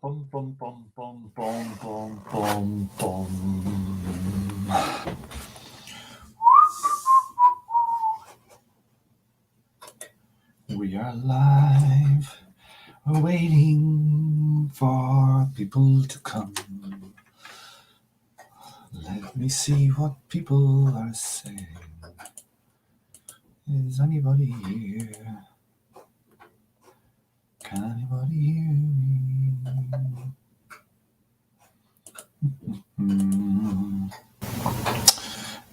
Bum, bum, bum, bum, bum, bum, bum, bum. We are live. We're waiting for people to come. Let me see what people are saying. Is anybody here? Can anybody hear me?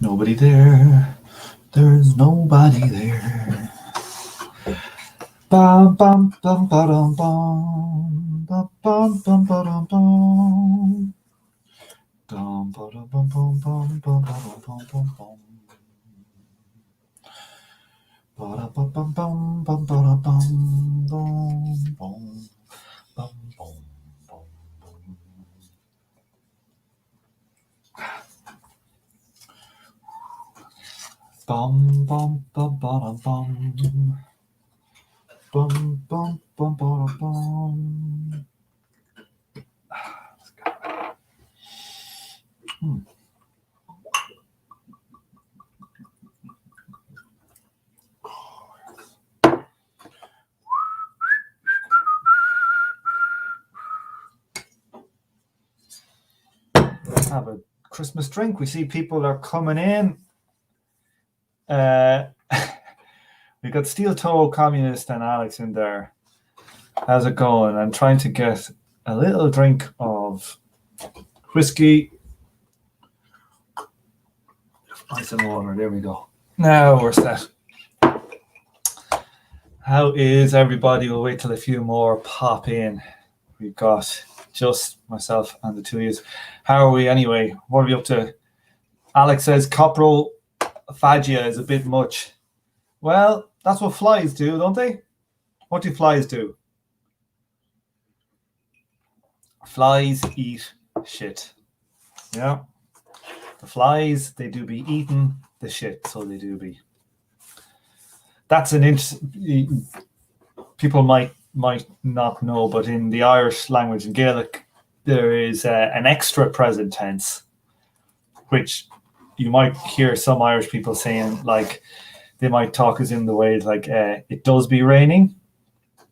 Nobody there. There's nobody there. Bum bum bum bum bum bum bum bum bum bum. Dum bum bum bum bum bum bum bum bum. Ba bum bum bum bum bum bum bum bum bum bum. Bum bum bum bum bum. Bum bum bum bum bum. Have a Christmas drink. We see people are coming in. We got Steel Toe, Communist, and Alex in there. How's it going? I'm trying to get a little drink of whiskey. Ice and water. There we go. Now we're set. How is everybody? We'll wait till a few more pop in. We've got just myself and the two of you. How are we anyway? What are we up to? Alex says coprophagia is a bit much. Well, that's what flies do, don't they? What do flies do? Flies eat shit. Yeah. The flies, they do be eating the shit, so they do be. That's an interesting... People might not know, but in the Irish language, in Gaelic, there is an extra present tense, which you might hear some Irish people saying, like, they might talk as in the way like it does be raining,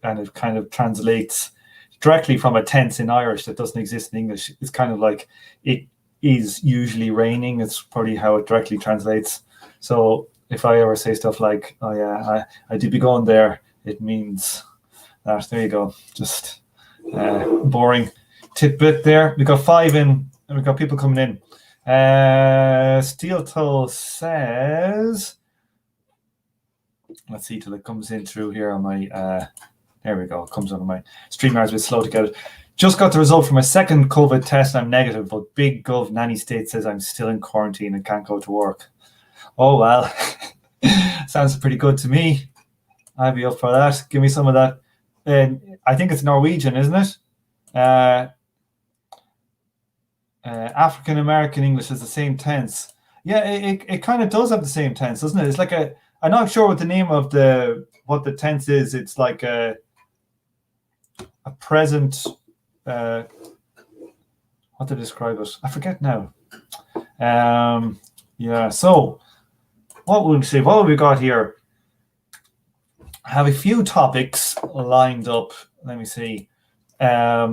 and it kind of translates directly from a tense in Irish that doesn't exist in English. It's kind of like it is usually raining. It's probably how it directly translates. So if I ever say stuff like, oh yeah, I did be going there, it means that. There you go. Just boring tidbit there. We got 5 in, and we got people coming in. Steel Toe says, let's see till it comes in through here on my there we go. It comes on my StreamYard's a bit slow to get it. Just got the result from my second COVID test. I'm negative, but big gov nanny state says I'm still in quarantine and can't go to work. Oh well. Sounds pretty good to me. I'd be up for that. Give me some of that. I think it's Norwegian, isn't it? African American English is the same tense. Yeah, it kind of does have the same tense, doesn't it? It's like I'm not sure what the name of what the tense is. It's like a present. What to describe it? I forget now. Yeah. So, what would we say? What have we got here? I have a few topics lined up. Let me see. Let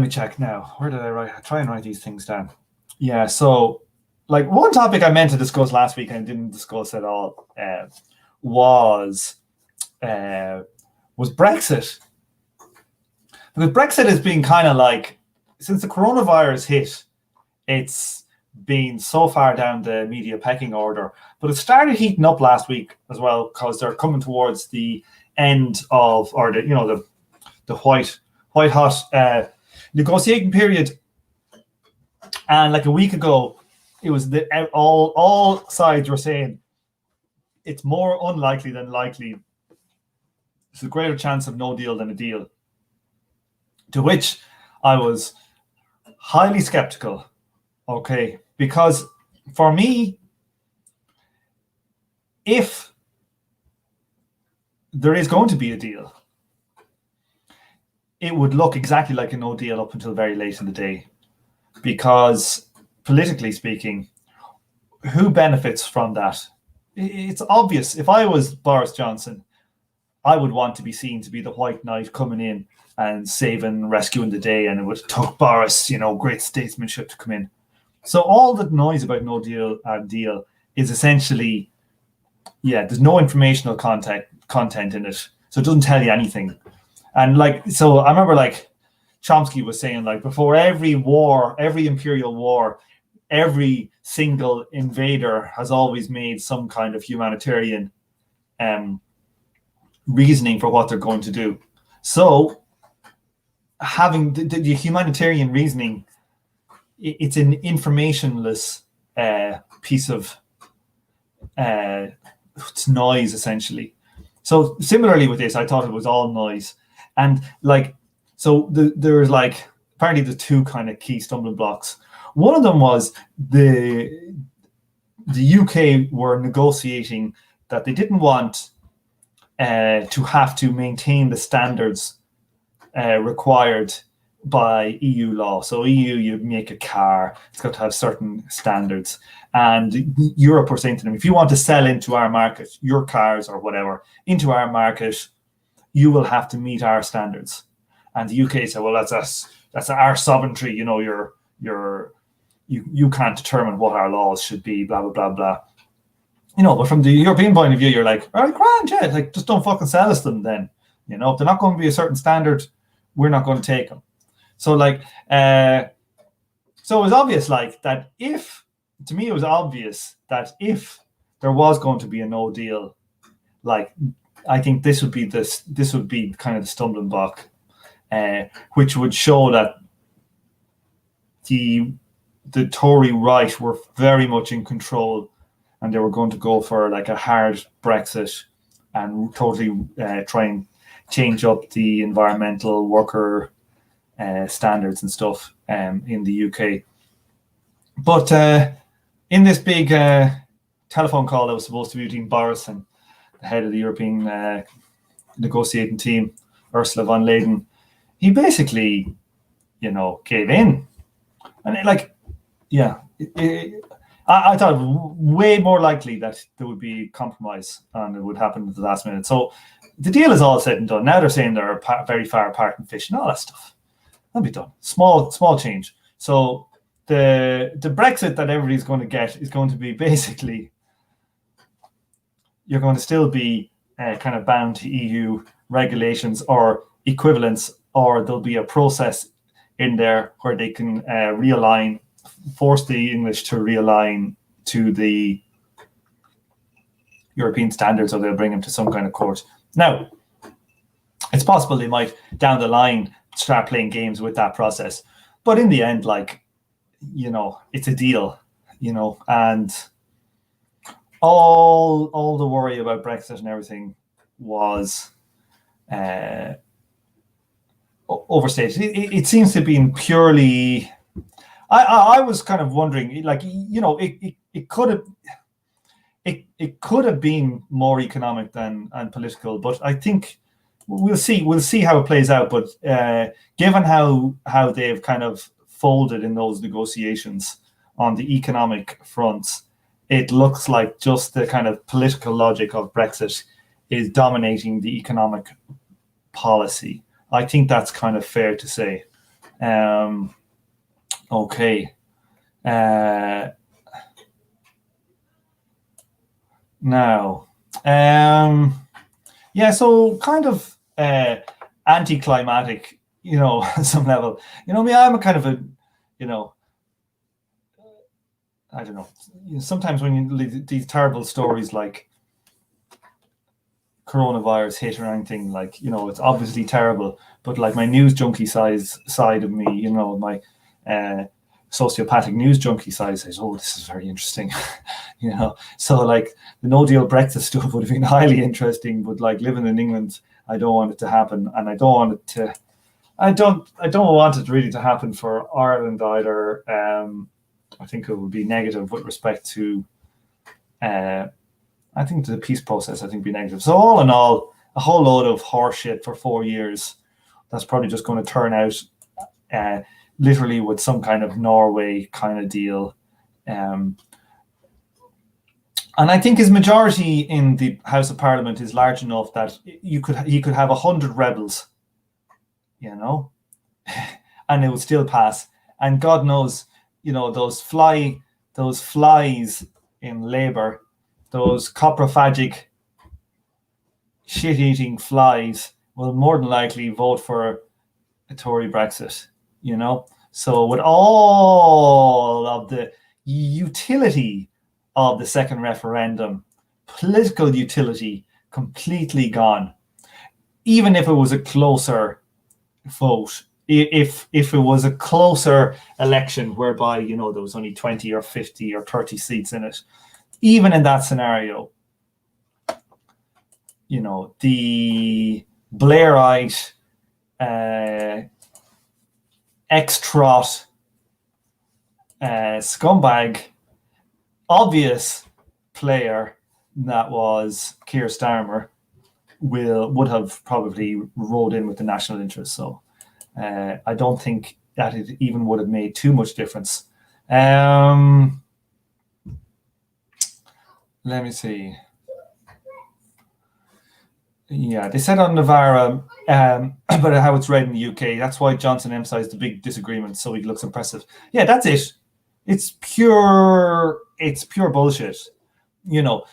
me check now. Where did I write? I try and write these things down. Yeah. So, like one topic I meant to discuss last week and didn't discuss at all was Brexit. Because Brexit has been kind of like, since the coronavirus hit, it's been so far down the media pecking order. But it started heating up last week as well, because they're coming towards the end of, or the white hot negotiating period. And like a week ago, it was all sides were saying it's more unlikely than likely. There's a greater chance of no deal than a deal. To which I was highly skeptical. Okay, because for me, if there is going to be a deal, it would look exactly like a no deal up until very late in the day, because politically speaking, who benefits from that? It's obvious. If I was Boris Johnson, I would want to be seen to be the white knight coming in and saving, rescuing the day, and it would took Boris, great statesmanship to come in. So all the noise about no deal is essentially, there's no informational content in it, so it doesn't tell you anything. And so I remember Chomsky was saying, before every war, every imperial war, every single invader has always made some kind of humanitarian reasoning for what they're going to do. So having the humanitarian reasoning, it's an informationless piece of it's noise, essentially. So similarly with this, I thought it was all noise. And there's apparently the two kind of key stumbling blocks. One of them was the UK were negotiating that they didn't want to have to maintain the standards required by EU law. So EU, you make a car, it's got to have certain standards. And Europe were saying to them, if you want to sell into our market, your cars or whatever, into our market, you will have to meet our standards. And the UK said, well, that's our sovereignty. You can't determine what our laws should be, blah, blah, blah, blah. But from the European point of view, you're like, all right, grand, yeah, just don't fucking sell us them then. If they're not going to be a certain standard, we're not going to take them. So so it was obvious that if there was going to be a no deal, I think this would be kind of the stumbling block, which would show that the Tory right were very much in control, and they were going to go for a hard Brexit and totally try and change up the environmental worker standards and stuff in the UK. But in this big telephone call that was supposed to be between Boris and the head of the European negotiating team, Ursula von der Leyen, he basically, gave in. And I thought it was way more likely that there would be compromise and it would happen at the last minute. So the deal is all said and done. Now they're saying they're very far apart in fish and all that stuff. That'll be done. Small change. So the Brexit that everybody's going to get is going to be basically, you're going to still be kind of bound to EU regulations or equivalents, or there'll be a process in there where they can realign, force the English to realign to the European standards, or they'll bring them to some kind of court. Now, it's possible they might, down the line, start playing games with that process. But in the end, it's a deal, and all the worry about Brexit and everything was overstated. It seems to be purely. I was kind of wondering, it could have been more economic and political, but I think we'll see how it plays out. But given how they've kind of folded in those negotiations on the economic fronts, it looks like just the kind of political logic of Brexit is dominating the economic policy. I think that's kind of fair to say. Okay. Now, so kind of anticlimactic, at some level. I'm a kind of a, I don't know. Sometimes when you read these terrible stories like coronavirus hit or anything, it's obviously terrible, but my news junkie side of me, my sociopathic news junkie side says, oh, this is very interesting. So the no deal Brexit stuff would have been highly interesting, but living in England, I don't want it to happen, and I don't want it really to happen for Ireland either. I think it would be negative with respect to I think the peace process, would be negative. So all in all, a whole load of horse shit for 4 years. That's probably just going to turn out literally with some kind of Norway kind of deal. And I think his majority in the House of Parliament is large enough that he could have 100 rebels, you know, and it would still pass. And God knows, you know, those flies in Labour, those coprophagic shit-eating flies will more than likely vote for a Tory Brexit, you know. So with all of the utility of the second referendum, political utility completely gone. Even if it was a closer vote, if it was a closer election whereby, you know, there was only 20 or 50 or 30 seats in it, even in that scenario, you know, the Blairite ex-trot scumbag obvious player that was Keir Starmer would have probably rolled in with the national interest. So I don't think that it even would have made too much difference. Let me see. Yeah, they said on Navarra about how it's read in the UK. That's why Johnson emphasised the big disagreement, so he looks impressive. Yeah, that's it. It's pure bullshit. You know,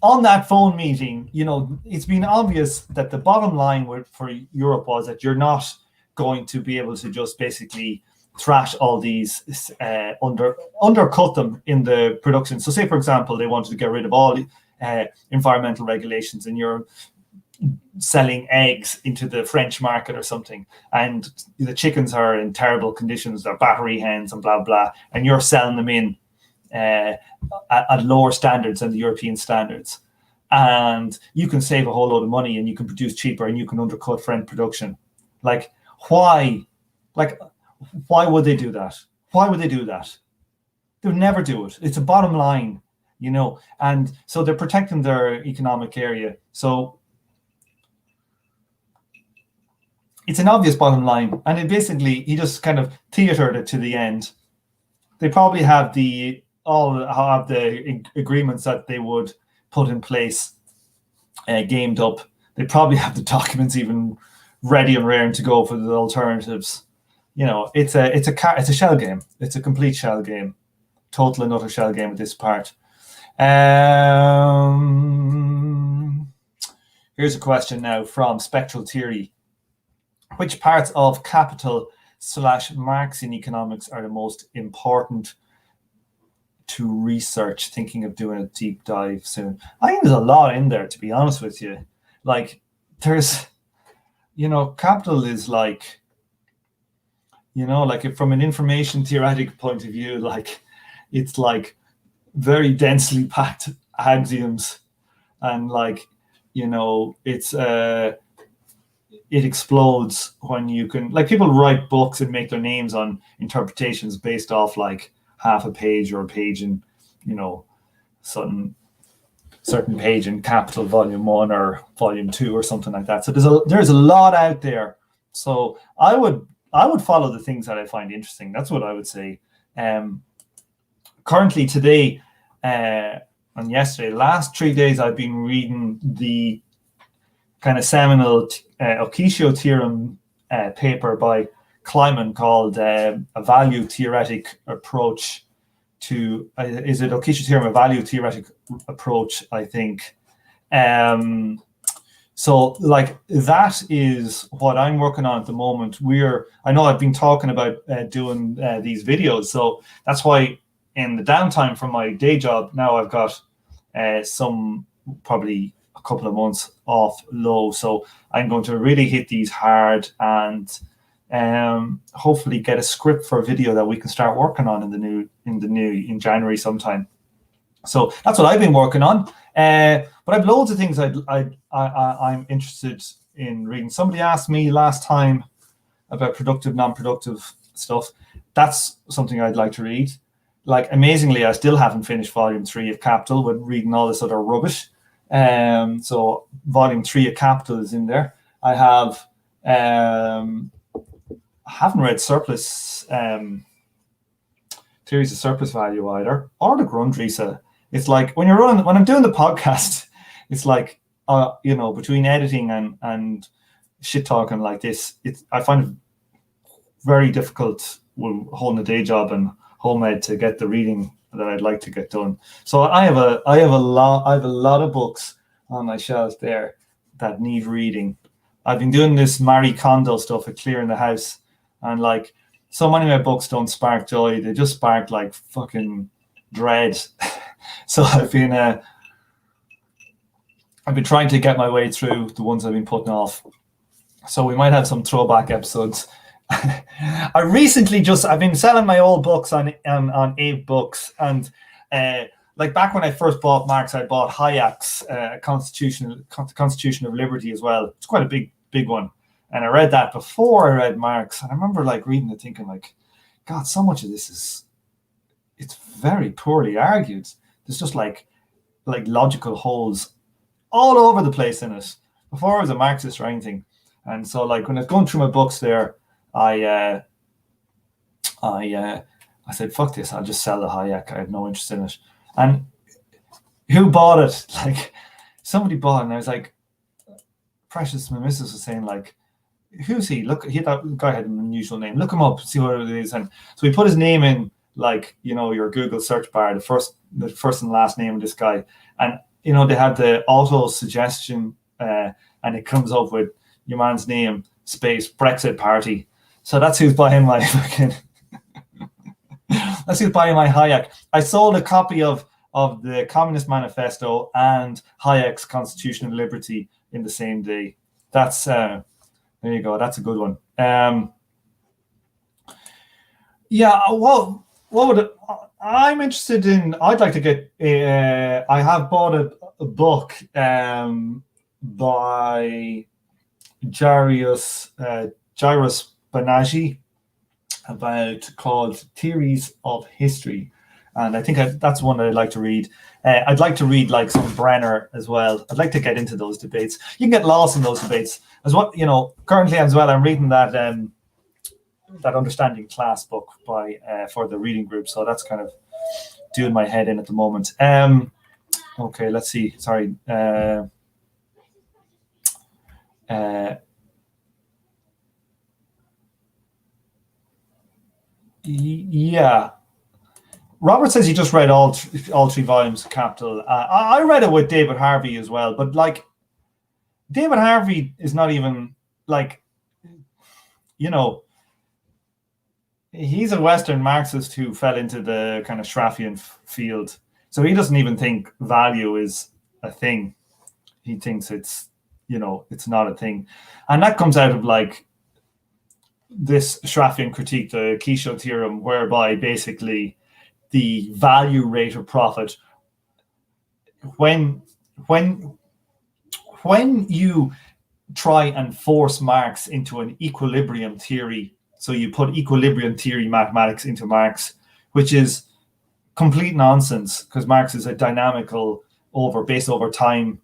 on that phone meeting, you know, it's been obvious that the bottom line for Europe was that you're not going to be able to just basically thrash all these, undercut them in the production. So say, for example, they wanted to get rid of all environmental regulations and you're selling eggs into the French market or something, and the chickens are in terrible conditions, they're battery hens and blah, blah, and you're selling them in at lower standards than the European standards. And you can save a whole load of money and you can produce cheaper and you can undercut French production. Like, why? Like, why would they do that? Why would they do that? They would never do it. It's a bottom line, you know, and so they're protecting their economic area. So it's an obvious bottom line. And it basically, he just kind of theatered it to the end. They probably have all have the agreements that they would put in place gamed up. They probably have the documents even ready and raring to go for the alternatives. You know, it's a shell game. It's a complete shell game, total and utter shell game at this part. Here's a question now from Spectral Theory. Which parts of capital/Marxian economics are the most important to research? Thinking of doing a deep dive soon. I think there's a lot in there, to be honest with you. Like, there's, you know, capital is like, you know, like from an information theoretic point of view, like it's like very densely packed axioms, and like, you know, it's it explodes when you can, like, people write books and make their names on interpretations based off like half a page or a page in, you know, certain page in Capital Volume 1 or Volume 2 or something like that. So there's a lot out there. So I would follow the things that I find interesting. That's what I would say. Currently today and yesterday, last 3 days, I've been reading the kind of seminal Occhio theorem paper by Kleiman called a value theoretic approach to, is it Occhio theorem, a value theoretic approach, I think. So like that is what I'm working on at the moment. I know I've been talking about doing these videos, so that's why in the downtime from my day job, now I've got some, probably a couple of months off low. So I'm going to really hit these hard and hopefully get a script for a video that we can start working on in January sometime. So that's what I've been working on. But I've loads of things I'm interested in reading. Somebody asked me last time about productive, non-productive stuff. That's something I'd like to read. Like, amazingly, I still haven't finished Volume 3 of Capital with reading all this other rubbish. So volume 3 of Capital is in there. I have haven't read Surplus Theories of Surplus Value either, or the Grundrisse. It's like when I'm doing the podcast, it's like between editing and shit talking like this, I find it very difficult holding a day job and home ed to get the reading that I'd like to get done. So I have a lot of books on my shelf there that need reading. I've been doing this Marie Kondo stuff at clearing the house, and like so many of my books don't spark joy; they just spark like fucking dread. So I've been trying to get my way through the ones I've been putting off. So we might have some throwback episodes. I've been selling my old books on 8 books, and like back when I first bought Marx, I bought Hayek's Constitution of Liberty as well. It's quite a big one, and I read that before I read Marx, and I remember like reading it thinking like, God, so much of this it's very poorly argued. There's just like logical holes all over the place in it. Before I was a Marxist or anything, and so like when I was going through my books there, I said, fuck this, I'll just sell the Hayek. I have no interest in it. And who bought it? Like somebody bought it, and I was like, Precious, my missus was saying like, who's he? Look, that guy had an unusual name. Look him up, see what it is. And so we put his name in, like, your Google search bar, the first and last name of this guy. And, they had the auto suggestion and it comes up with your man's name, space, Brexit party. So that's who's buying my fucking... That's who's buying my Hayek. I sold a copy of the Communist Manifesto and Hayek's Constitution of Liberty in the same day. That's there you go. That's a good one. Yeah. Well, what would I'm interested in? I'd like to get. I have bought a book by Jairus Banaji called Theories of History, and I think that's one that I'd like to read. I'd like to read like some Brenner as well. I'd like to get into those debates. You can get lost in those debates as well. Currently as well, I'm reading that Understanding Class book by for the reading group. So that's kind of doing my head in at the moment. Okay, let's see. Sorry. Yeah. Robert says he just read all 3 volumes of Capital. I read it with David Harvey as well, but like David Harvey is not even like, he's a Western Marxist who fell into the kind of Schraffian field. So he doesn't even think value is a thing. He thinks it's not a thing. And that comes out of like this Schraffian critique, the Quichot theorem, whereby basically the value rate of profit, when you try and force Marx into an equilibrium theory, so you put equilibrium theory mathematics into Marx, which is complete nonsense, because Marx is a dynamical based over time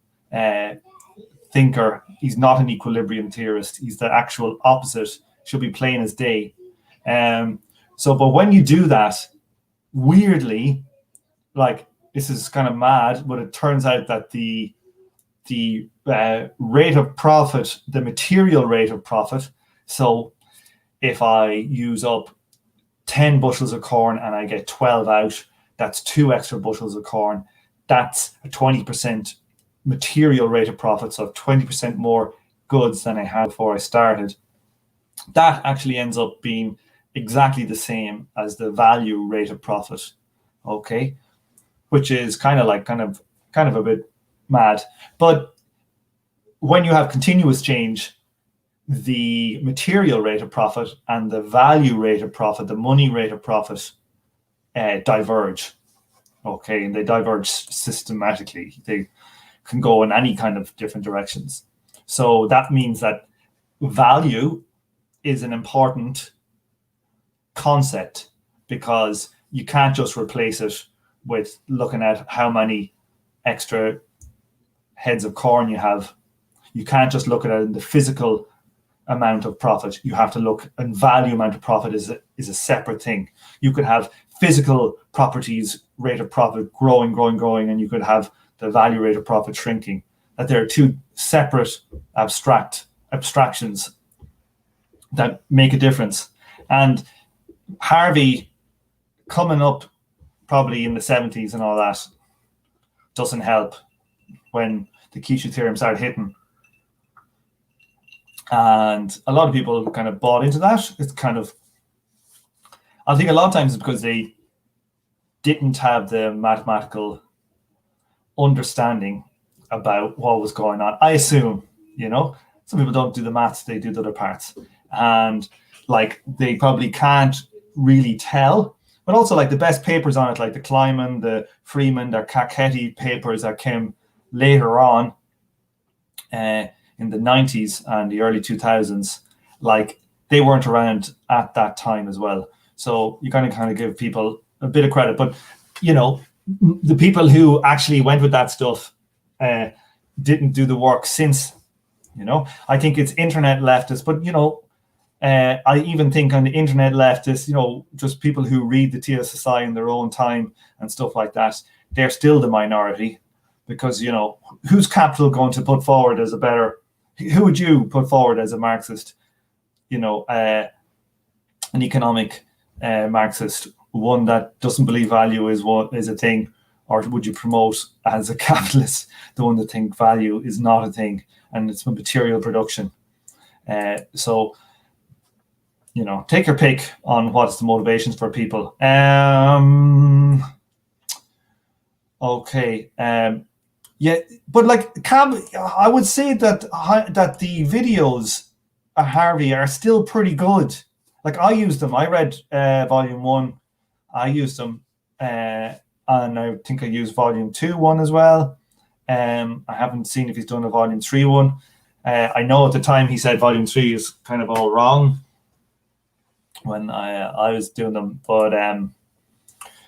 thinker. He's not an equilibrium theorist. He's the actual opposite. Should be plain as day. But when you do that, weirdly, like, this is kind of mad, but it turns out that the rate of profit, the material rate of profit, so if I use up 10 bushels of corn and I get 12 out, that's 2 extra bushels of corn. That's a 20% material rate of profit, so 20% more goods than I had before I started. That actually ends up being exactly the same as the value rate of profit, okay, which is kind of a bit mad. But when you have continuous change, the material rate of profit and the value rate of profit, the money rate of profit, diverge, okay, and they diverge systematically. They can go in any kind of different directions. So that means that value is an important concept, because you can't just replace it with looking at how many extra heads of corn you have, you can't just look at it in the physical amount of profit. You have to look, and value amount of profit is a separate thing. You could have physical properties rate of profit growing, and you could have the value rate of profit shrinking. That there are two separate abstractions that make a difference. And Harvey coming up probably in the 70s and all that doesn't help when the Keshe theorem started hitting. And a lot of people kind of bought into that. It's kind of, I think a lot of times it's because they didn't have the mathematical understanding about what was going on. I assume, some people don't do the maths, they do the other parts. And like, they probably can't really tell. But also, like, the best papers on it, like the Kleiman, the Freeman, the Carcetti papers that came later on in the 90s and the early 2000s, like, they weren't around at that time as well. So you kind of give people a bit of credit. But, the people who actually went with that stuff didn't do the work since, I think it's internet leftists, but, I even think on the internet leftists, just people who read the TSSI in their own time and stuff like that, they're still the minority because, who's Capital going to put forward as who would you put forward as a Marxist, an economic Marxist, one that doesn't believe value is a thing, or would you promote as a capitalist the one that think value is not a thing and it's material production? So, take your pick on what's the motivations for people. Okay. Yeah, but like I would say that the videos at Harvey are still pretty good. Like, I used them. I read volume 1. I used them, and I think I used volume 2 one as well. I haven't seen if he's done a volume 3 one. I know at the time he said volume 3 is kind of all wrong when I was doing them, but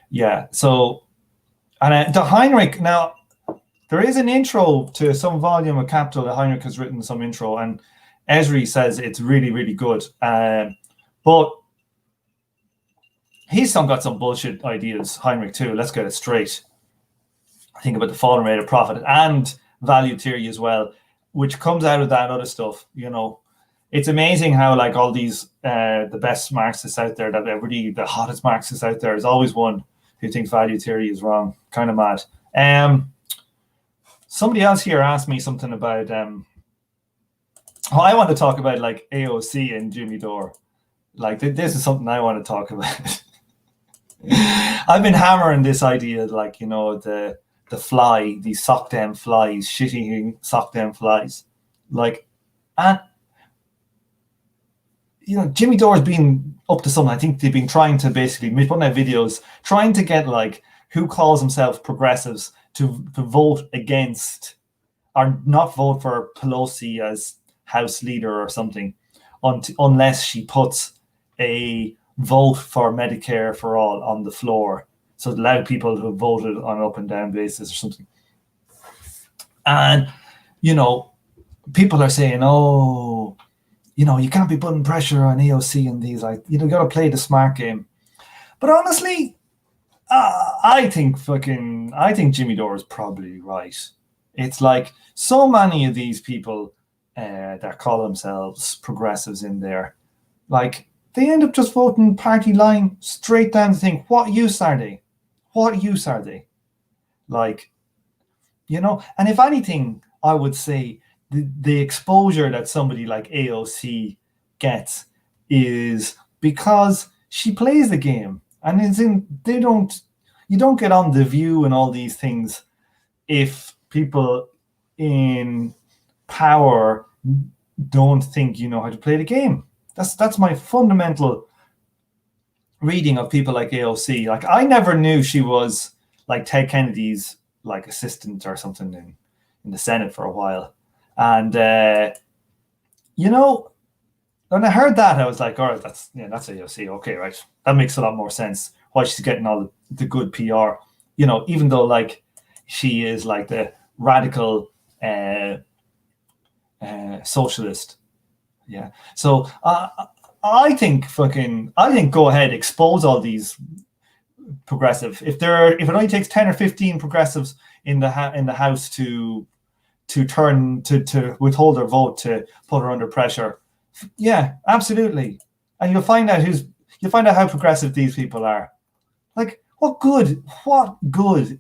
yeah. So, and the Heinrich, now there is an intro to some volume of Capital that Heinrich has written some intro, and Esri says it's really, really good. But he's got some bullshit ideas, Heinrich too. Let's get it straight. I think about the falling rate of profit and value theory as well, which comes out of that other stuff. It's amazing how, like, all these the best Marxists out there, that everybody, the hottest Marxists out there, is always one who thinks value theory is wrong. Kind of mad. Somebody else here asked me something about I want to talk about, like, AOC and Jimmy Dore. Like, this is something I want to talk about. I've been hammering this idea, like, the fly, these Socdem flies, shitting Socdem flies, like, and Jimmy Dore's been up to something. I think they've been trying to basically putting out videos, trying to get, like, who calls themselves progressives to vote against, or not vote for Pelosi as House leader or something, unless she puts a vote for Medicare for all on the floor. So it allowed people who voted on an up and down basis or something. And, people are saying, oh, you can't be putting pressure on AOC and these, like, you got to play the smart game. But honestly, I think Jimmy Dore is probably right. It's like so many of these people that call themselves progressives in there, like, they end up just voting party line straight down to think, what use are they? What use are they? Like, and if anything, I would say the exposure that somebody like AOC gets is because she plays the game, and you don't get on The View and all these things if people in power don't think you know how to play the game. That's my fundamental reading of people like AOC. Like, I never knew she was like Ted Kennedy's, like, assistant or something in the Senate for a while. And when I heard that, I was like, all right, that's AOC. Okay, right. That makes a lot more sense why she's getting all the good PR. Even though, like, she is like the radical socialist. Yeah. So I think go ahead, expose all these progressive. If it only takes 10 or 15 progressives in the House to withhold their vote, to put her under pressure, yeah, absolutely. And you'll find out how progressive these people are. Like, what good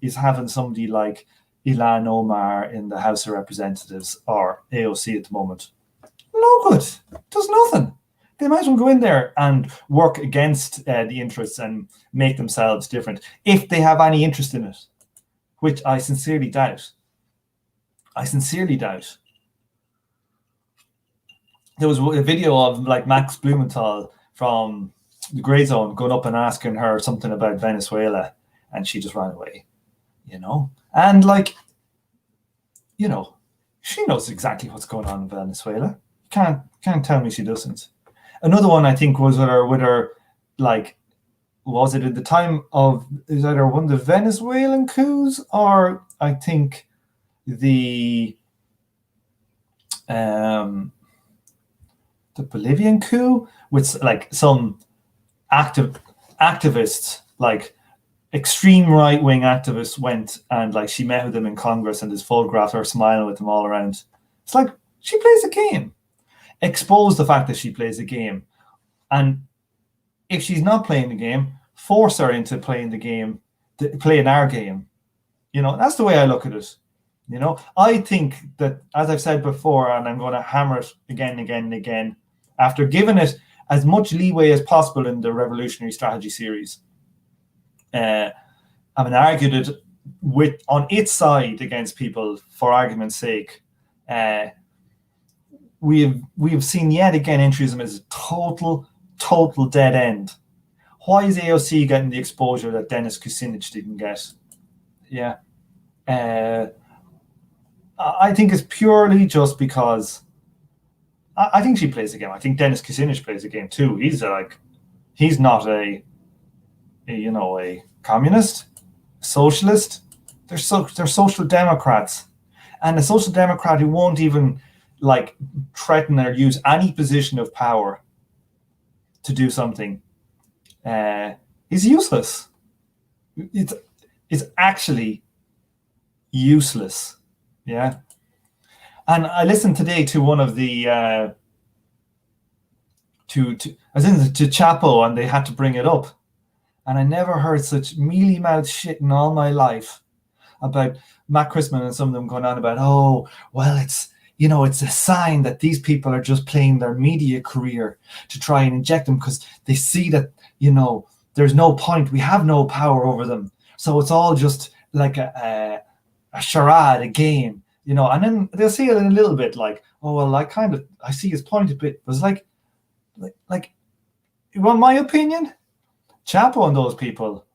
is having somebody like Ilhan Omar in the House of Representatives or AOC at the moment? No good. Does nothing. They might as well go in there and work against the interests and make themselves different, if they have any interest in it, which I sincerely doubt. There was a video of like Max Blumenthal from the Grey Zone going up and asking her something about Venezuela, and she just ran away, and she knows exactly what's going on in Venezuela. Can't tell me she doesn't. Another one I think was with her like, was it at the time of, is either one of the Venezuelan coups, or I think the Bolivian coup, with like some activists, like extreme right-wing activists, went and like she met with them in Congress, and there's photographs of her smiling with them all around. It's like, she plays a game. Expose the fact that she plays a game, and if she's not playing the game, force her into playing the game, playing our game. That's the way I look at it. I think that, as I've said before, and I'm going to hammer it again and again and again, after giving it as much leeway as possible in the Revolutionary Strategy series, I mean, argued it on its side against people for argument's sake. We have seen yet again entryism as a total dead end. Why is AOC getting the exposure that Dennis Kucinich didn't get? Yeah. I think it's purely just because I think she plays a game. I think Dennis Kucinich plays a game too. He's not a communist, socialist. They're social democrats, and a social democrat who won't even like threaten or use any position of power to do something is useless. It's actually useless. Yeah. And I listened today to one of the I was in to Chapo, and they had to bring it up, and I never heard such mealy mouthed shit in all my life about Matt Christman and some of them going on about, oh, well, it's a sign that these people are just playing their media career to try and inject them, because they see that, there's no point. We have no power over them. So it's all just like a charade, a game, and then they'll see it in a little bit like, oh, well, I see his point a bit. But it's like, you want my opinion? Chapo and those people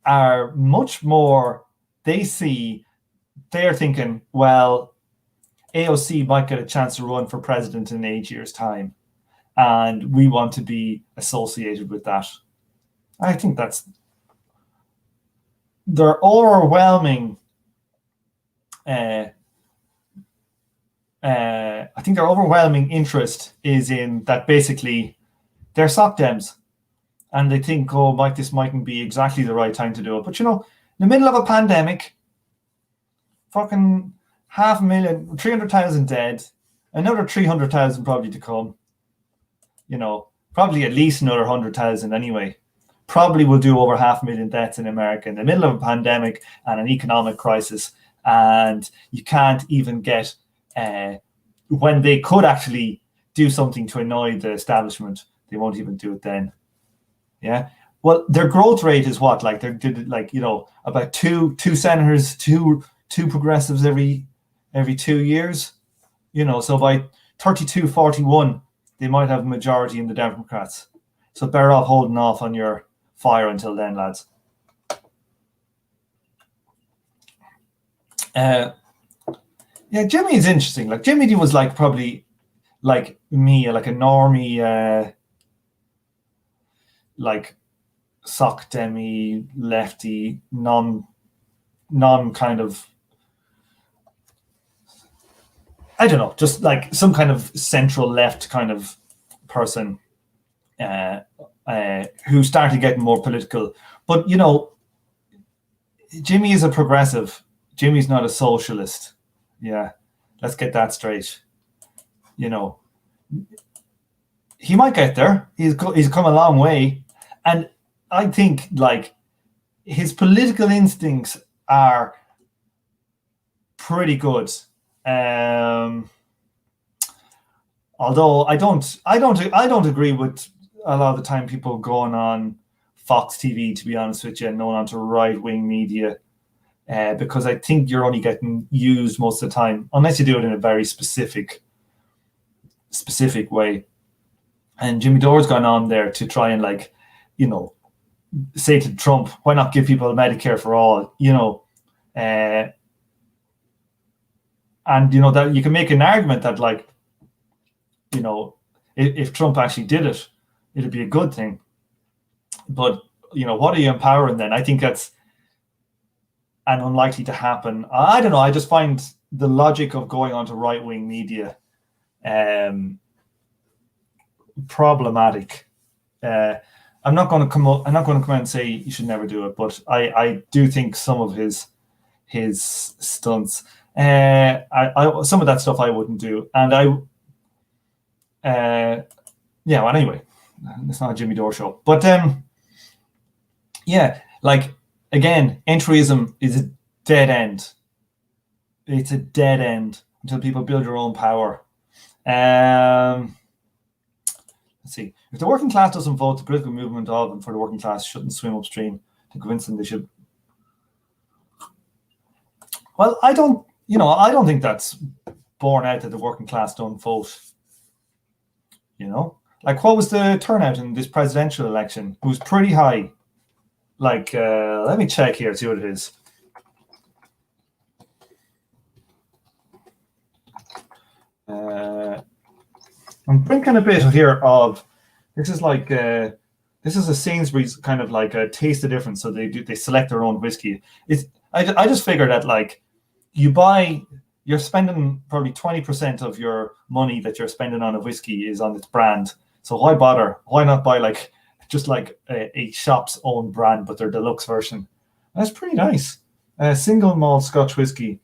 are much more, they're thinking, well, AOC might get a chance to run for president in 8 years' time, and we want to be associated with that. I think that's their overwhelming. I think their overwhelming interest is in that. Basically, they're Socdems, and they think, oh, this mightn't be exactly the right time to do it. But in the middle of a pandemic, fucking 500,000, 300,000 dead, another 300,000 probably to come. Probably at least another 100,000 anyway. Probably will do over 500,000 deaths in America in the middle of a pandemic and an economic crisis. And you can't even get, when they could actually do something to annoy the establishment, they won't even do it then. Yeah. Well, their growth rate is what? Like they did about two senators, two progressives every 2 years. So by 32-41, they might have a majority in the Democrats. So better off holding off on your fire until then, lads. Jimmy is interesting. Like Jimmy was like probably like me, like a normie, like Socdemi, lefty, non kind of I don't know, just like some kind of central left kind of person who started getting more political. But, you know, Jimmy is a progressive. Jimmy's not a socialist. Yeah, let's get that straight. You know, he might get there. He's come a long way. And I think, like, his political instincts are pretty good. Although I don't agree with a lot of the time people going on Fox TV, to be honest with you, and going on to right-wing media, because I think you're only getting used most of the time, unless you do it in a very specific way. And Jimmy Dore's gone on there to try and, like, you know, say to Trump, why not give people Medicare for all, you know, and, you know, that you can make an argument that, like, you know, if Trump actually did it, it'd be a good thing. But, you know, what are you empowering then? I think that's an unlikely to happen. I don't know. I just find the logic of going on to right-wing media problematic. I'm not going to come out and say you should never do it, but I do think some of his stunts, some of that stuff I wouldn't do, and yeah. Well, anyway, it's not a Jimmy Dore show, but yeah, like, again, entryism is a dead end. It's a dead end until people build your own power. Let's see. If the working class doesn't vote, the political movement of and for the working class shouldn't swim upstream to convince them they should. Well, I don't think that's borne out that the working class don't vote. You know, like, what was the turnout in this presidential election? It was pretty high. Like, let me check here, see what it is. I'm thinking a bit here of, this is like this is a Sainsbury's kind of like a taste the difference. So they select their own whiskey. I just figured that, like, you're spending probably 20% of your money that you're spending on a whiskey is on its brand. So why bother? Why not buy, like, just like a shop's own brand, but their deluxe version? That's pretty nice. Single malt Scotch whiskey.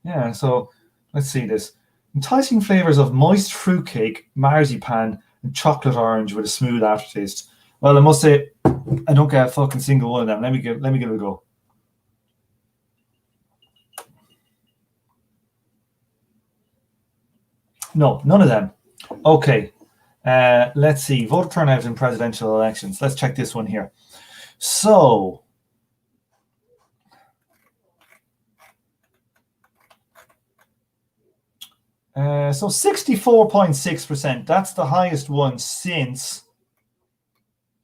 Yeah. So let's see this. Enticing flavors of moist fruitcake, marzipan, and chocolate orange with a smooth aftertaste. Well, I must say, I don't get a fucking single one of them. Let me give it a go. No, none of them. Okay. Let's see. Voter turnout in presidential elections. Let's check this one here. So, so 64.6%. That's the highest one since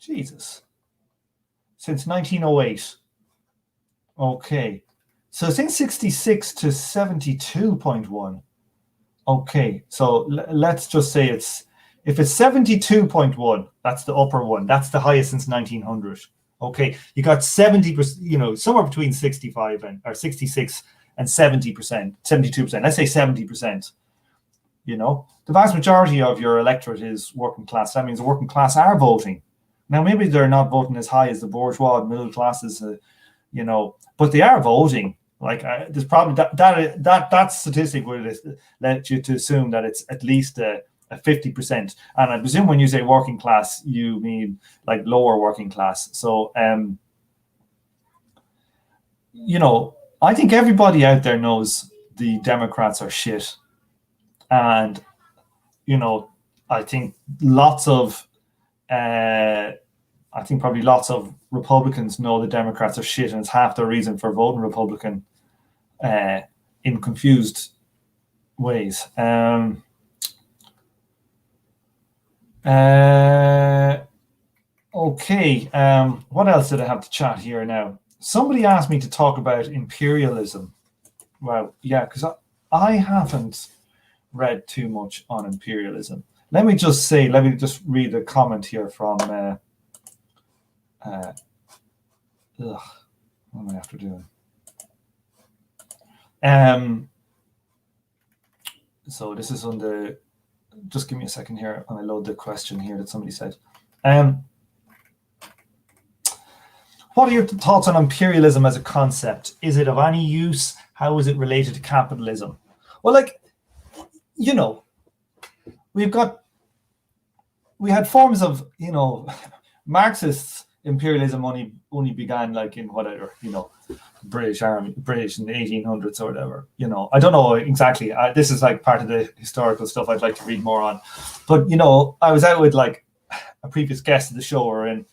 1908. Okay. So since 66 to 72.1. Okay. So let's just say if it's 72.1, that's the upper one. That's the highest since 1900. Okay. You got 70%, you know, somewhere between 65 or 66 and 70%, 72%. Let's say 70%. You know, the vast majority of your electorate is working class. That means the working class are voting. Now, maybe they're not voting as high as the bourgeois and middle classes, you know, but they are voting. Like, there's probably that statistic would let you to assume that it's at least a 50%. And I presume when you say working class, you mean like lower working class. So, you know, I think everybody out there knows the Democrats are shit. And, you know, I think probably lots of Republicans know the Democrats are shit, and it's half the reason for voting Republican in confused ways. Okay. What else did I have to chat here now? Somebody asked me to talk about imperialism. Well, yeah, because I haven't read too much on imperialism. Let me just read a comment here from what am I after doing? So this is on the, just give me a second here and I load the question here that somebody said. What are your thoughts on imperialism as a concept? Is it of any use? How is it related to capitalism? Well, like, you know, we had forms of, you know, Marxist imperialism only began like in whatever, you know, British in the 1800s or whatever, you know. I don't know exactly. This is like part of the historical stuff I'd like to read more on. But, you know, I was out with like a previous guest of the show, or in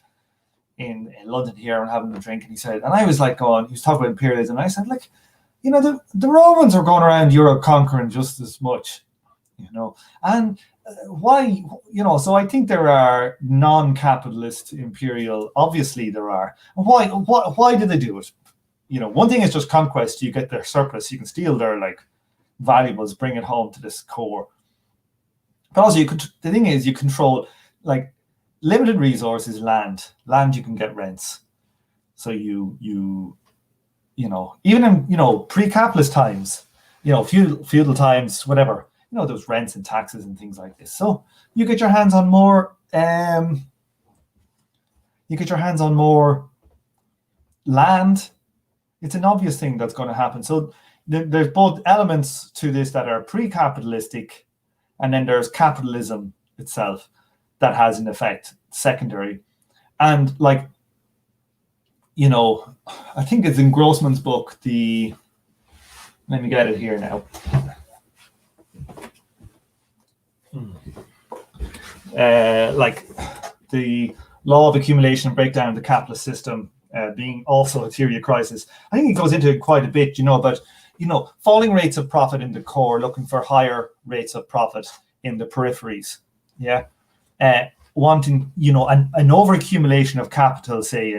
London here, and having a drink, and he said, and I was like going, he was talking about imperialism, and I said, like, you know, the Romans are going around Europe conquering just as much, you know, and why, you know, so I think there are non-capitalist imperial, obviously there are. Why do they do it? You know, one thing is just conquest. You get their surplus, you can steal their like valuables, bring it home to this core. But also the thing is, you control like limited resources, land you can get rents. So you know, even in, you know, pre-capitalist times, you know, feudal times, whatever, you know, there's rents and taxes and things like this. So you get your hands on more land. It's an obvious thing that's going to happen. So there's both elements to this that are pre-capitalistic, and then there's capitalism itself that has an effect secondary. And like, you know, I think it's in Grossman's book, let me get it here now. Like the law of accumulation and breakdown of the capitalist system being also a theory of crisis. I think it goes into it quite a bit, you know, about, you know, falling rates of profit in the core, looking for higher rates of profit in the peripheries. Yeah. Wanting, you know, an overaccumulation of capital, say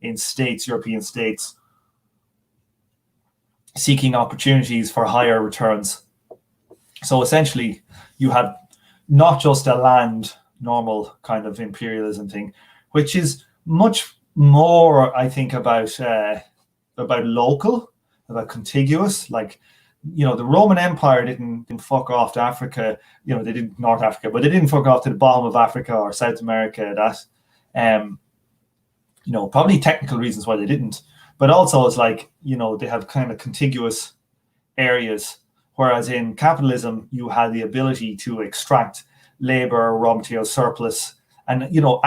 in states, European states, seeking opportunities for higher returns. So essentially, you have not just a land normal kind of imperialism thing, which is much more, I think, about local, about contiguous. Like, you know, the Roman Empire didn't fuck off to Africa. You know, they did North Africa, but they didn't fuck off to the bottom of Africa or South America. That, you know, probably technical reasons why they didn't, but also it's like, you know, they have kind of contiguous areas. Whereas in capitalism, you had the ability to extract labor, raw material surplus, and, you know,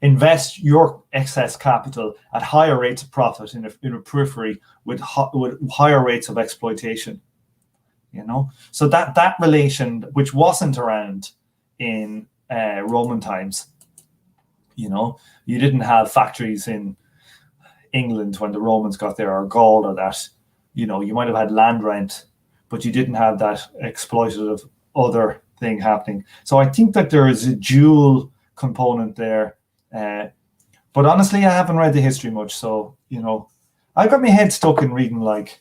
invest your excess capital at higher rates of profit in a periphery with higher rates of exploitation. You know, so that relation, which wasn't around in Roman times. You know, you didn't have factories in England when the Romans got there, or Gaul, or that. You know, you might have had land rent, but you didn't have that exploitative other thing happening. So I think that there is a dual component there. But honestly, I haven't read the history much. So, you know, I got my head stuck in reading, like,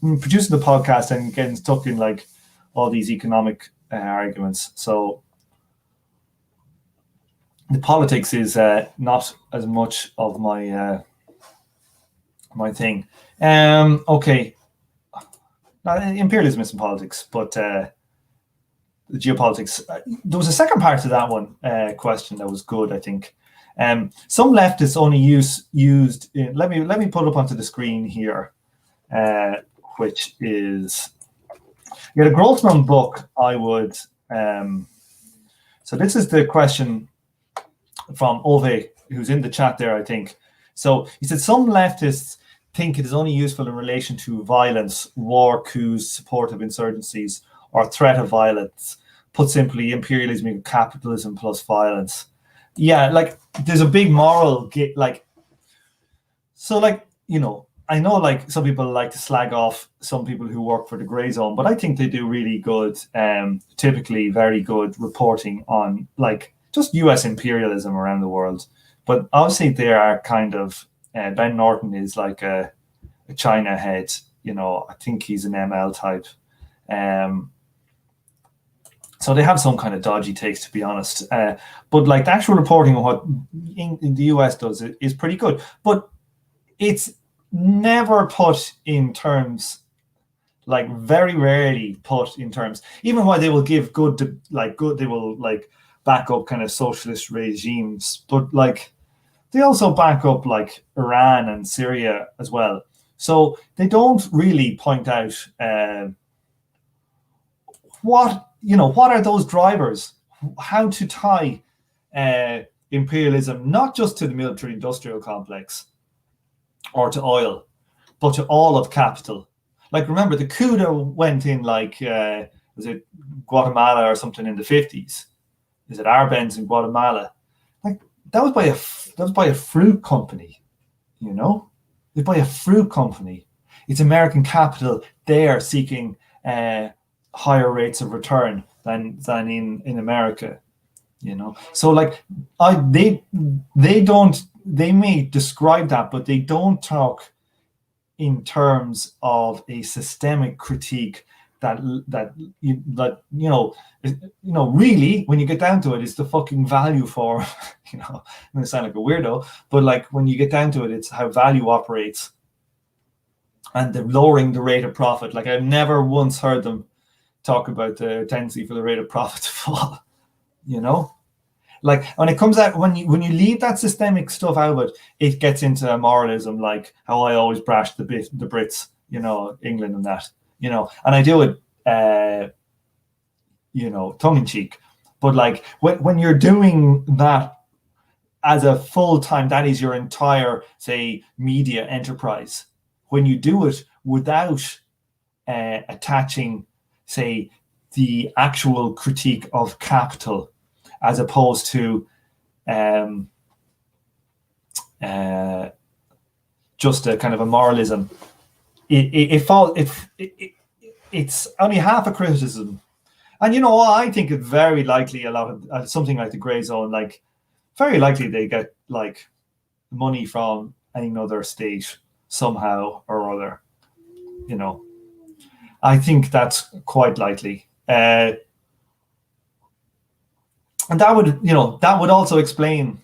producing the podcast and getting stuck in like all these economic arguments. So the politics is not as much of my my thing. Okay. Imperialism isn't politics, but the geopolitics. There was a second part to that one question that was good, I think. Some leftists only used in, let me put it up onto the screen here, which is, the Grossman book. I would. So this is the question from Ove, who's in the chat there, I think. So he said some leftists think it is only useful in relation to violence, war, coups, support of insurgencies, or threat of violence. Put simply, imperialism is capitalism plus violence. Yeah, like there's a big moral like, so like, you know, I know like some people like to slag off some people who work for the grey zone, but I think they do really good, typically very good reporting on like just US imperialism around the world. But obviously they are kind of, Ben Norton is like a China head, you know, I think he's an ML type. So they have some kind of dodgy takes, to be honest. But like the actual reporting of what in the US does is pretty good. But it's never put in terms like very rarely put in terms, even while they will give good, they will like back up kind of socialist regimes, but like they also back up like Iran and Syria as well. So they don't really point out what are those drivers, how to tie imperialism not just to the military-industrial complex or to oil, but to all of capital. Like, remember the coup that went in, like, was it Guatemala or something in the 50s? Is it Arbenz in Guatemala? Like, that was by a fruit company, you know? It was by a fruit company. It's American capital there seeking higher rates of return than in America, you know? So, like, they may describe that, but they don't talk in terms of a systemic critique that really, when you get down to it, it's the fucking value for, I'm going to sound like a weirdo, but like when you get down to it, it's how value operates and the lowering the rate of profit. Like, I've never once heard them talk about the tendency for the rate of profit to fall, Like, when it comes out, when you leave that systemic stuff out of it, it gets into moralism, like how I always brash the Brits, England and that, and I do it, tongue in cheek. But like when you're doing that as a full-time, that is your entire, say, media enterprise. When you do it without attaching, say, the actual critique of capital, as opposed to just a kind of a moralism, it's only half a criticism. And I think it's very likely a lot of something like the Grey Zone, like very likely they get like money from another state somehow or other. I think that's quite likely. And that would also explain,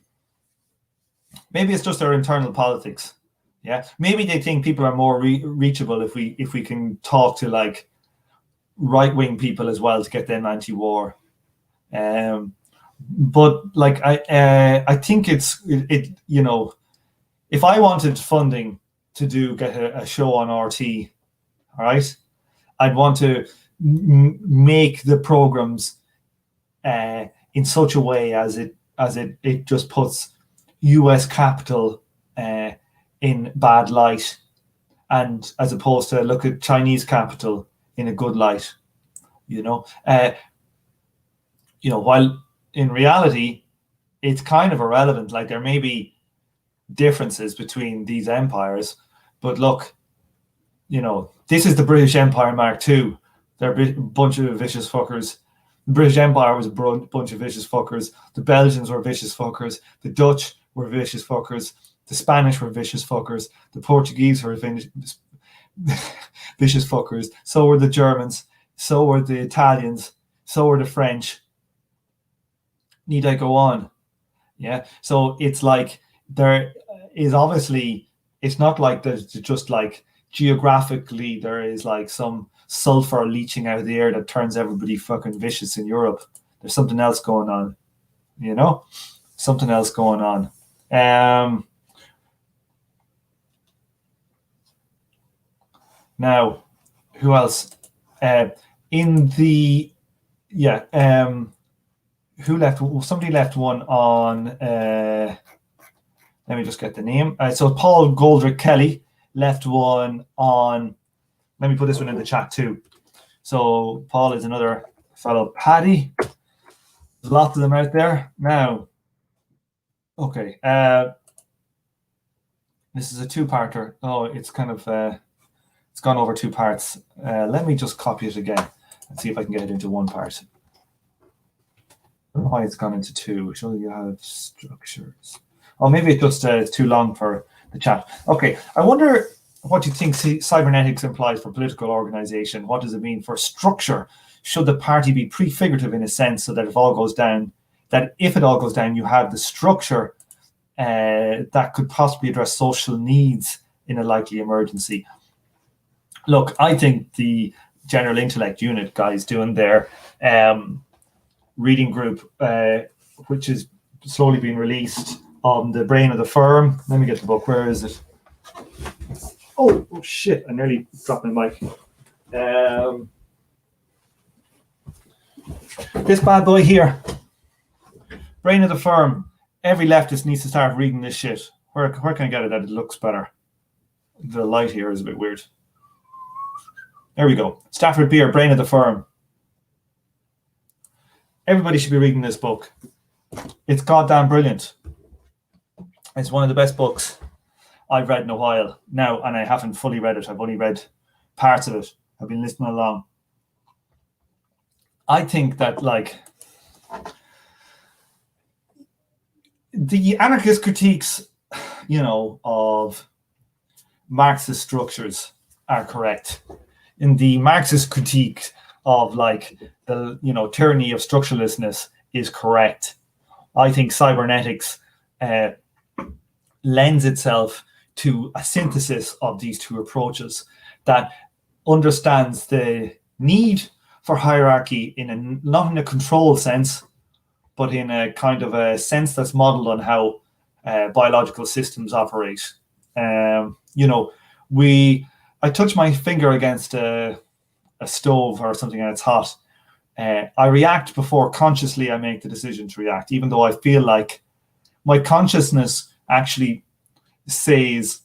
maybe it's just their internal politics. Yeah, maybe they think people are more reachable if we can talk to like right-wing people as well to get them anti-war. But like I think it if I wanted funding to get a show on RT, all right, I'd want to make the programs in such a way as it just puts US capital in bad light, and as opposed to look at Chinese capital in a good light, while in reality it's kind of irrelevant. Like, there may be differences between these empires, but look, this is the British Empire Mark II. They're a bunch of vicious fuckers. The British Empire was a bunch of vicious fuckers. The Belgians were vicious fuckers. The Dutch were vicious fuckers. The Spanish were vicious fuckers. The Portuguese were vicious fuckers. So were the Germans. So were the Italians. So were the French. Need I go on? Yeah. So it's like there is obviously, it's not like there's just like geographically there is like some sulfur leaching out of the air that turns everybody fucking vicious in Europe. There's something else going on, something else going on. Now, who else? Who left? Somebody left one on. Let me just get the name. So Paul Goldrick Kelly left one on. Let me put this one in the chat too. So Paul is another fellow. Paddy. There's lots of them out there now. Okay. This is a two-parter. Oh, it's kind of it's gone over two parts. Let me just copy it again and see if I can get it into one part. I don't know why it's gone into two. Surely you have structures. Oh, maybe it just it's too long for the chat. Okay. I wonder what you think cybernetics implies for political organization. What does it mean for structure? Should the party be prefigurative in a sense, so that if it all goes down, you have the structure that could possibly address social needs in a likely emergency? Look, I think the General Intellect Unit guys doing their reading group, which is slowly being released on the brain of the firm. Let me get the book. Where is it? Oh shit! I nearly dropped my mic. This bad boy here, Brain of the Firm. Every leftist needs to start reading this shit. Where can I get it that it looks better? The light here is a bit weird. There we go. Stafford Beer, Brain of the Firm. Everybody should be reading this book. It's goddamn brilliant. It's one of the best books I've read in a while now, and I haven't fully read it. I've only read parts of it. I've been listening along. I think that, like, the anarchist critiques, of Marxist structures are correct. In the Marxist critique of, like, the tyranny of structuralistness is correct. I think cybernetics lends itself to a synthesis of these two approaches that understands the need for hierarchy not in a control sense, but in a kind of a sense that's modeled on how biological systems operate. I touch my finger against a stove or something and it's hot. I react before consciously I make the decision to react, even though I feel like my consciousness actually says,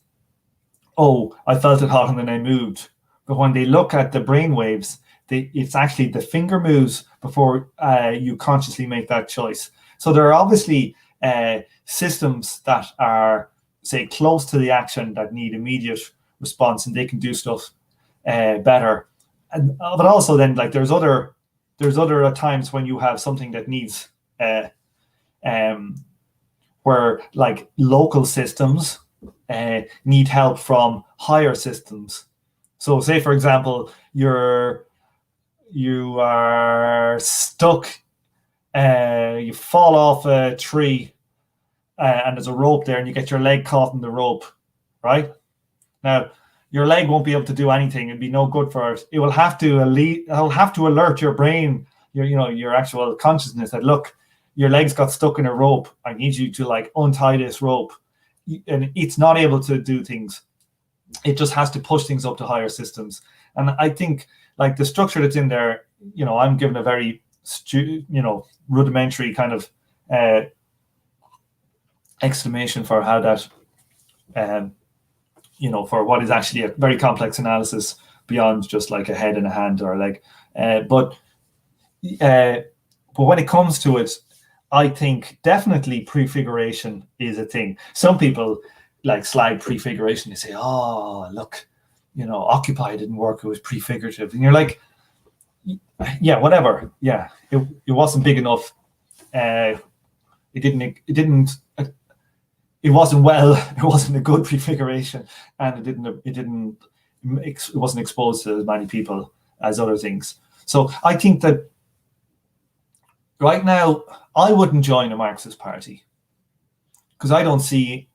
oh, I felt it hot and then I moved. But when they look at the brain waves, it's actually the finger moves before you consciously make that choice. So there are obviously systems that are, say, close to the action that need immediate response, and they can do stuff better. But also then, like, there's other times when you have something that needs where, like, local systems need help from higher systems. So say, for example, you are stuck, you fall off a tree and there's a rope there and you get your leg caught in the rope, right? Now, your leg won't be able to do anything. It'd be no good for it. It will have to alert your brain, your actual consciousness that, look, your legs got stuck in a rope. I need you to, like, untie this rope. And it's not able to do things. It just has to push things up to higher systems. And I think, like, the structure that's in there, I'm given a very, rudimentary kind of explanation for how that, for what is actually a very complex analysis beyond just like a head and a hand or a leg. But when it comes to it, I think definitely prefiguration is a thing. Some people, like, slag prefiguration. They say, oh, look, Occupy didn't work. It was prefigurative. And you're like, yeah, whatever. Yeah, it wasn't big enough. It wasn't a good prefiguration, and it wasn't exposed to as many people as other things. So I think that right now I wouldn't join a Marxist party because I don't see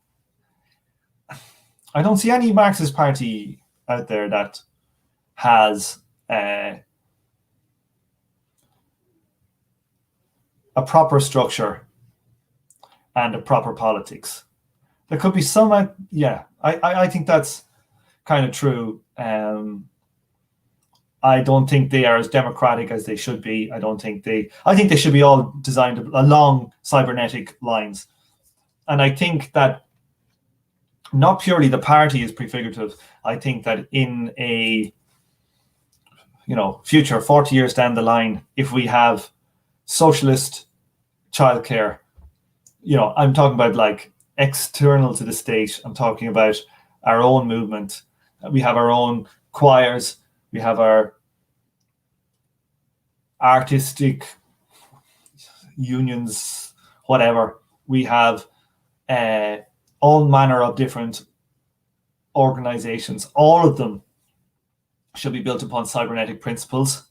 any Marxist party out there that has a proper structure and a proper politics. There could be some, I think that's kind of true. I don't think they are as democratic as they should be. I think they should be all designed along cybernetic lines. And I think that not purely the party is prefigurative. I think that in a, future, 40 years down the line, if we have socialist childcare, I'm talking about, like, external to the state. I'm talking about our own movement. We have our own choirs. We have our artistic unions, whatever. We have all manner of different organizations. All of them should be built upon cybernetic principles.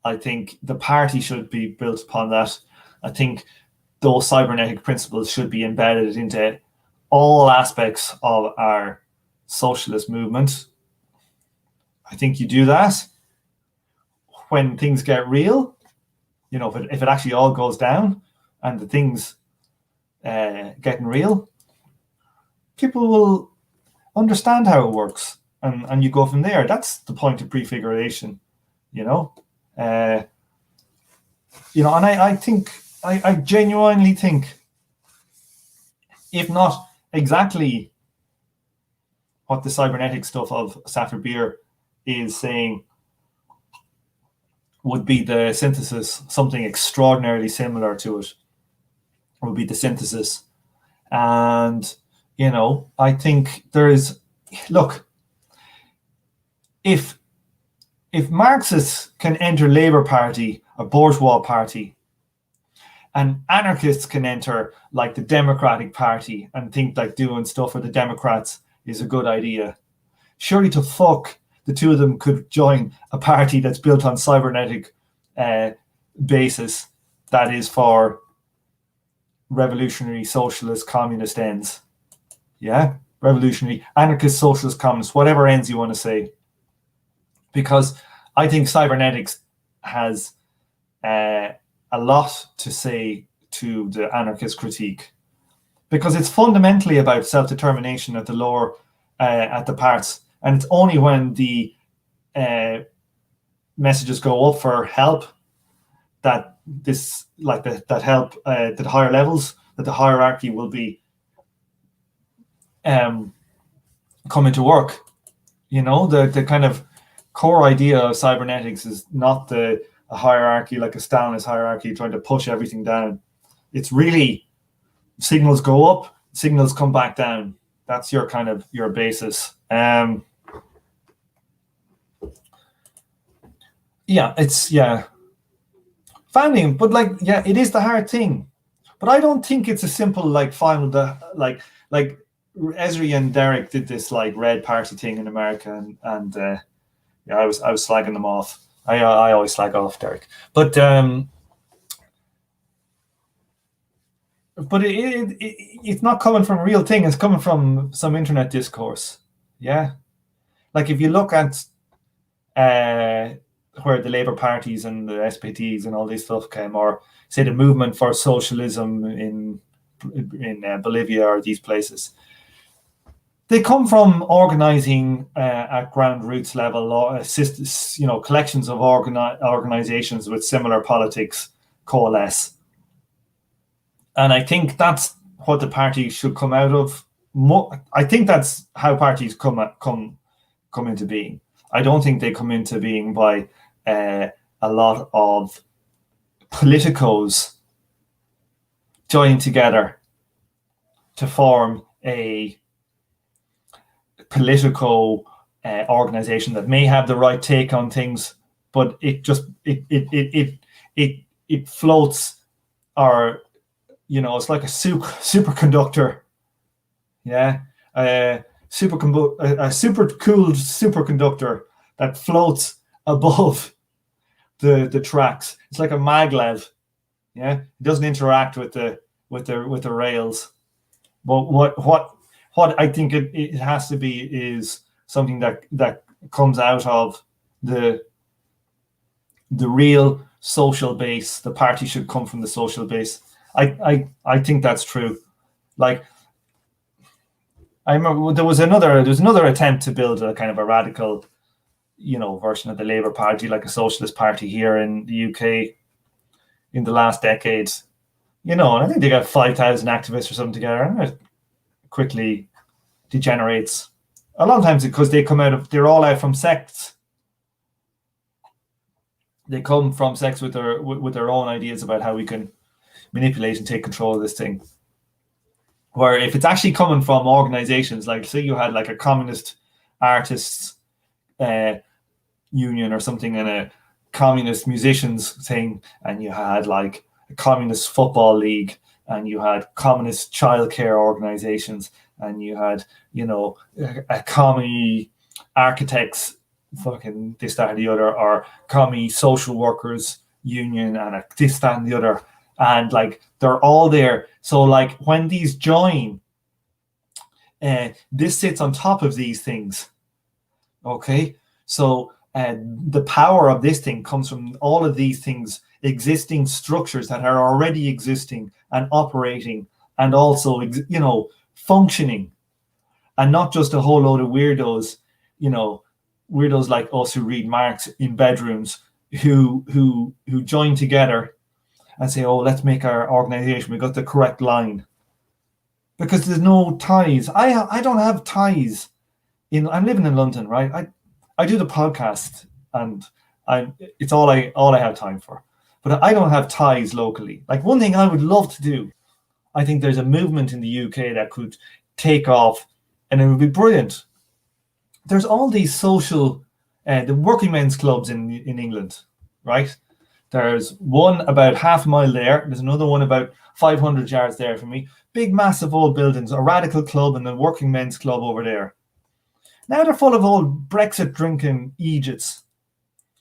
I think the party should be built upon that. I think those cybernetic principles should be embedded into all aspects of our socialist movement. I think you do that when things get real. You know, if it actually all goes down and the things getting real, people will understand how it works, and you go from there. That's the point of prefiguration, you know. And I think, I genuinely think, if not exactly what the cybernetic stuff of Safford Beer is saying, would be the synthesis, something extraordinarily similar to it would be the synthesis. And, you know, I think there is, look, if Marxists can enter Labour Party, a bourgeois party, and anarchists can enter like the Democratic Party and think like doing stuff for the Democrats is a good idea, surely to fuck the two of them could join a party that's built on cybernetic basis that is for revolutionary socialist communist ends. Yeah, revolutionary anarchist socialist communist, whatever ends you want to say. Because I think cybernetics has a lot to say to the anarchist critique, because it's fundamentally about self-determination at the lower, at the parts, and it's only when the messages go up for help that this, like that help at the higher levels, that the hierarchy will be come into work. You know, the kind of core idea of cybernetics is not a hierarchy like a Stalinist hierarchy trying to push everything down. It's really signals go up, signals come back down. That's your kind of your basis. Founding, but like, yeah, it is the hard thing. But I don't think it's a simple like final, like Esri and Derek did this like Red Party thing in America, and I was slagging them off. I always slag off Derek, but it's not coming from a real thing. It's coming from some internet discourse. Yeah, like if you look at where the Labour parties and the SPTs and all this stuff came, or say the movement for socialism in Bolivia or these places, they come from organizing at ground roots level, or collections of organizations with similar politics coalesce. And I think that's what the party should come out of. I think that's how parties come into being. I don't think they come into being by a lot of politicos joining together to form a political organization that may have the right take on things, but it floats, or it's like a superconductor. Yeah, a super cool superconductor that floats above the tracks. It's like a maglev. Yeah, it doesn't interact with the rails. But what I think it has to be is something that comes out of the real social base. The party should come from the social base. I think that's true. Like, I remember there was another attempt to build a kind of a radical, version of the Labour Party, like a socialist party here in the UK in the last decade. And I think they got 5,000 activists or something together, and it quickly degenerates. A lot of times because they're all out from sects. They come from sects with their own ideas about how we can manipulate and take control of this thing. Where if it's actually coming from organizations, like say you had like a communist artists union or something, and a communist musicians thing, and you had like a communist football league, and you had communist childcare organizations, and you had a commie architects fucking this, that, and the other, or commie social workers union, and a this, that, and the other, and like they're all there. So like when these join, this sits on top of these things. Okay, So the power of this thing comes from all of these things, existing structures that are already existing and operating, and also, functioning, and not just a whole load of weirdos, weirdos like us who read Marx in bedrooms, who join together and say, oh, let's make our organization, we got the correct line. Because there's no ties. I don't have ties. I'm living in London, right? I do the podcast, and it's all I have time for. But I don't have ties locally. Like, one thing I would love to do, I think there's a movement in the UK that could take off, and it would be brilliant. There's all these social, the working men's clubs in England, right? There's one about half a mile there. There's another one about 500 yards there from me. Big, massive old buildings, a radical club and the working men's club over there. Now they're full of old Brexit drinking Egypts.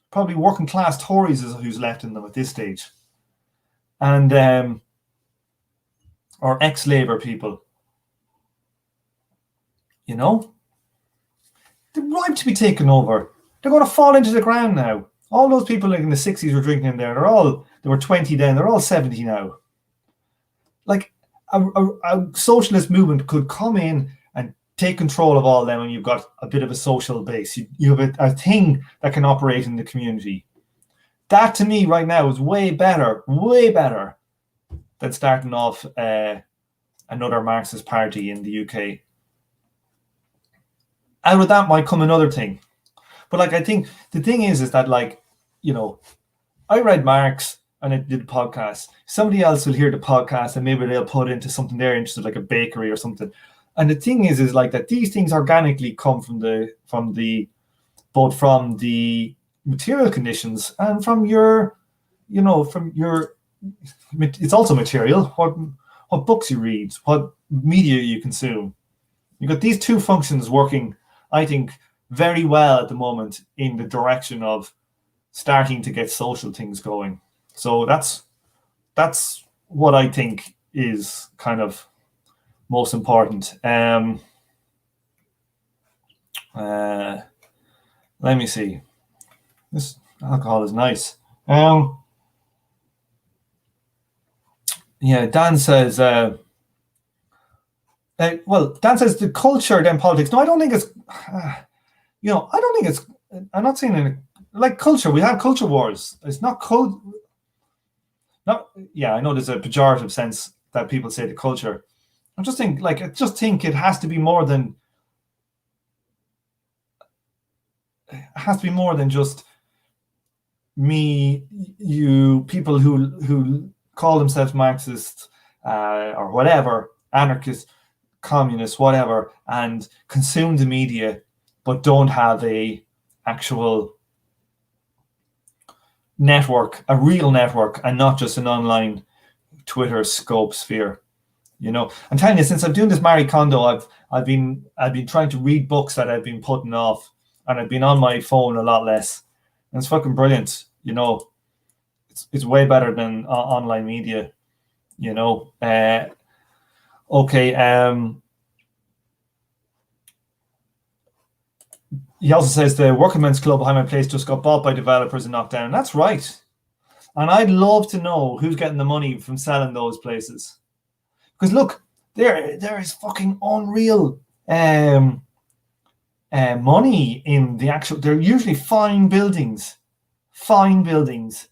Probably working class Tories is who's left in them at this stage. And, or ex-Labour people. They're ripe to be taken over. They're going to fall into the ground now. All those people like in the 60s were drinking in there. They were 20 then. They're all 70 now. Like a socialist movement could come in and take control of all them, and you've got a bit of a social base. You have a thing that can operate in the community. That to me right now is way better than starting off another Marxist party in the UK. Out of that might come another thing. But I think the thing is that I read Marx and I did a podcast. Somebody else will hear the podcast and maybe they'll put into something they're interested, like a bakery or something. And the thing is that these things organically come from the material conditions and from your, it's also material, what books you read, what media you consume. You've got these two functions working, I think, very well at the moment in the direction of starting to get social things going. So that's what I think is kind of most important. Let me see. This alcohol is nice. Dan says, Dan says the culture, then politics. No, I don't think it's, I don't think it's, I'm not saying like culture. We have culture wars. It's not I know there's a pejorative sense that people say to culture. I just think it has to be more than just me, you, people who call themselves Marxist or whatever, anarchists, communists, whatever, and consume the media, but don't have a actual network, a real network, and not just an online Twitter scope sphere. I'm telling you, since I'm doing this Marie Kondo, I've been trying to read books that I've been putting off, and I've been on my phone a lot less, and it's fucking brilliant. It's way better than online media. Okay. He also says the Working Men's Club behind my place just got bought by developers and knocked down. That's right. And I'd love to know who's getting the money from selling those places. Because look, there is fucking unreal money in the actual. They're usually fine buildings. Fine buildings.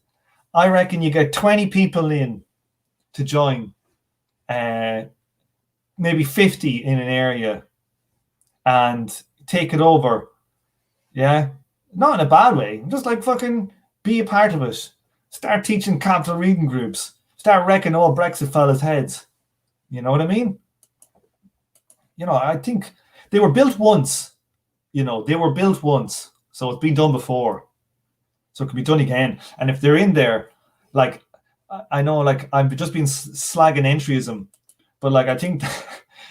I reckon you get 20 people in to join. Maybe 50 in an area, and take it over. Yeah, not in a bad way. Just fucking be a part of it. Start teaching capital reading groups. Start wrecking all Brexit fellas' heads. You know what I mean? I think they were built once. So it's been done before. So it can be done again. And if they're in there, I know, I've just been slagging entryism, but I think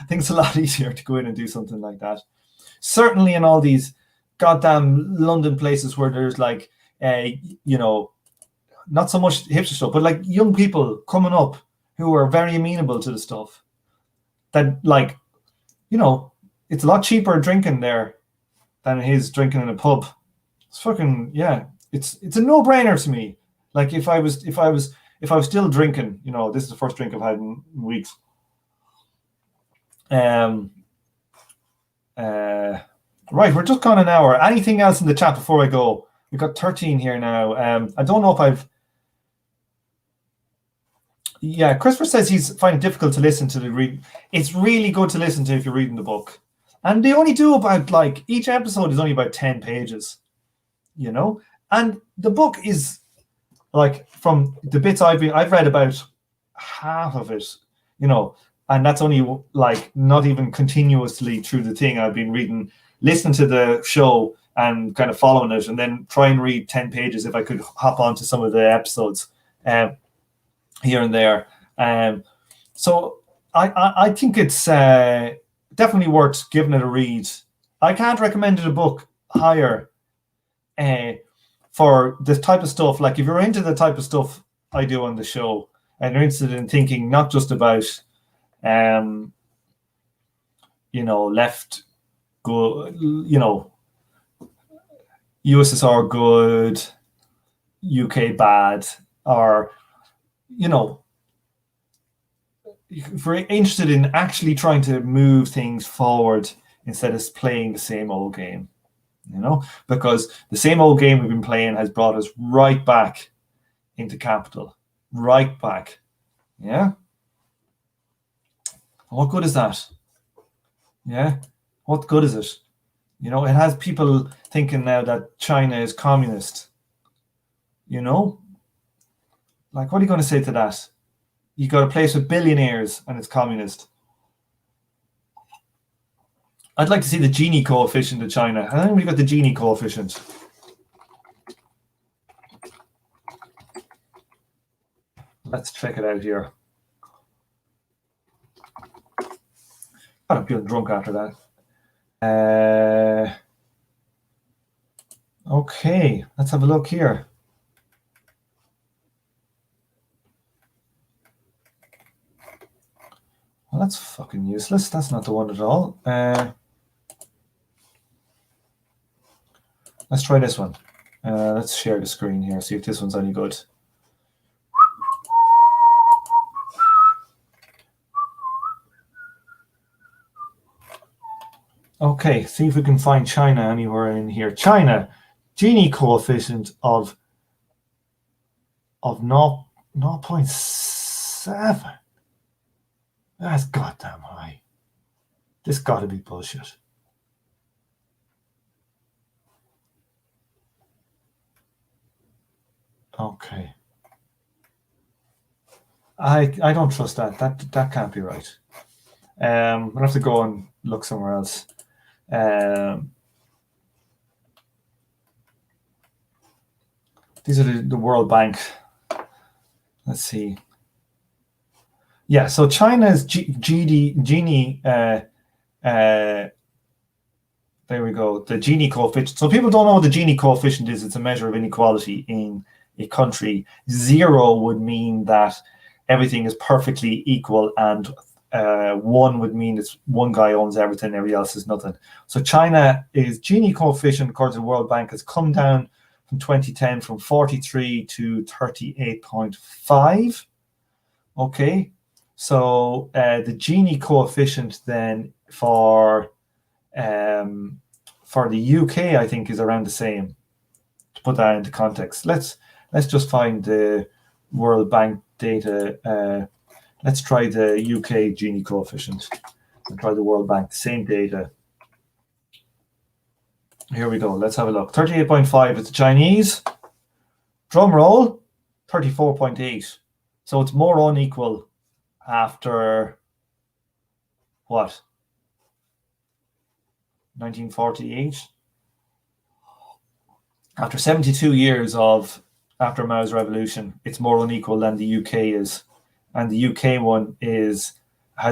it's a lot easier to go in and do something like that. Certainly in all these goddamn London places where there's not so much hipster stuff, but young people coming up who are very amenable to the stuff. That it's a lot cheaper drinking there than it is drinking in a pub. It's fucking, yeah. It's a no-brainer to me. Like if I was still drinking, this is the first drink I've had in weeks. Right, we're just gone an hour. Anything else in the chat before I go? We've got 13 here now. I don't know if Yeah, Christopher says he's finding it difficult to listen to the read. It's really good to listen to if you're reading the book. And they only do about, like, each episode is only about 10 pages, And the book is, like, from the bits I've read about half of it, and that's only, like, not even continuously through the thing. I've been listening to the show and kind of following it, and then try and read 10 pages if I could hop onto some of the episodes here and there. So I think it's definitely worth giving it a read. I can't recommend it a book higher for this type of stuff. Like if you're into the type of stuff I do on the show and you're interested in thinking not just about left good, USSR good, UK bad, or if we're interested in actually trying to move things forward instead of playing the same old game, because the same old game we've been playing has brought us right back into capital, right back. Yeah. What good is that? Yeah. What good is it? It has people thinking now that China is communist. Like, what are you going to say to that? You got a place with billionaires and it's communist. I'd like to see the Gini coefficient of China. I think we got the Gini coefficient. Let's check it out here. I'm feeling drunk after that. Okay, let's have a look here. Well, that's fucking useless. That's not the one at all. Let's try this one. Let's share the screen here, see if this one's any good. Okay, see if we can find China anywhere in here. China, Gini coefficient of 0.7. That's goddamn high. This got to be bullshit. Okay. I don't trust that. That can't be right. I'll have to go and look somewhere else. These are the World Bank. Let's see. Yeah, so China's Gini, there we go, the Gini coefficient. So people don't know what the Gini coefficient is. It's a measure of inequality in a country. 0 would mean that everything is perfectly equal, and 1 would mean it's one guy owns everything, everybody else is nothing. So China is Gini coefficient, according to the World Bank, has come down from 2010 from 43 to 38.5. Okay. So the Gini coefficient then for the UK, I think, is around the same. To put that into context, let's just find the World Bank data. Let's try the UK Gini coefficient and try the World Bank, same data. Here we go. Let's have a look. 38.5 is the Chinese. Drum roll, 34.8. So it's more unequal after what? 1948. After 72 years after Mao's revolution, it's more unequal than the UK is. And the UK one has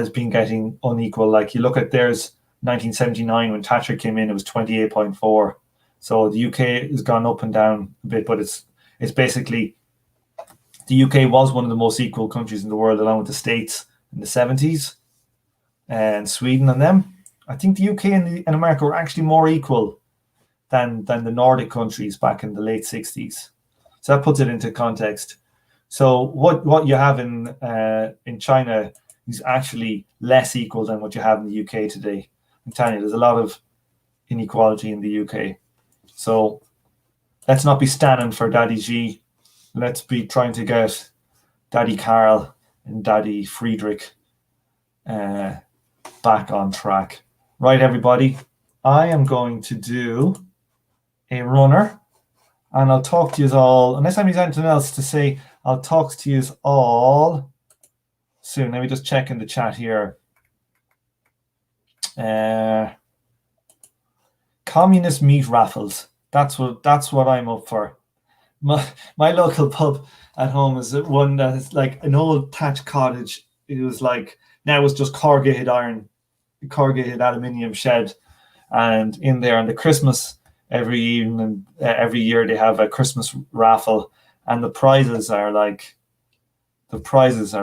been getting unequal. Like you look at theirs, 1979 when Thatcher came in, it was 28.4. So the UK has gone up and down a bit, but it's basically, the UK was one of the most equal countries in the world, along with the States in the 70s and Sweden and them. I think the UK and America were actually more equal than the Nordic countries back in the late 60s. So that puts it into context. So what you have in China is actually less equal than what you have in the UK today. I'm telling you, there's a lot of inequality in the UK. So let's not be standing for Daddy G. Let's be trying to get Daddy Carl and Daddy Friedrich back on track. Right, everybody, I am going to do a runner, and I'll talk to you all, unless I have anything else to say, I'll talk to you all soon. Let me just check in the chat here. Communist meat raffles. That's what I'm up for. My local pub at home is one that is like an old thatched cottage. It was like, now it's just corrugated aluminium shed, and in there, and the Christmas every evening, every year they have a Christmas raffle, and the prizes are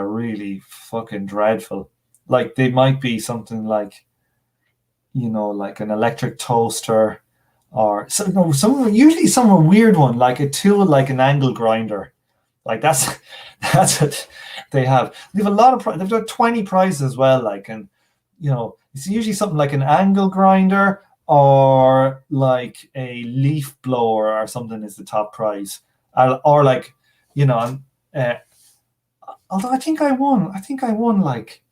really fucking dreadful. Like, they might be something like, like an electric toaster, or usually some weird one, like a tool, like an angle grinder. Like that's what they have. They have a lot of they've got 20 prizes as well. Like, and it's usually something like an angle grinder, or like a leaf blower or something is the top prize. Or like, although I think I won like,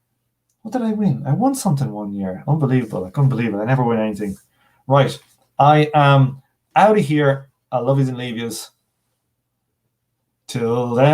what did I win? I won something one year. Unbelievable. I couldn't believe it. I never win anything. Right. I am out of here. I love yous and leave yous. Till then.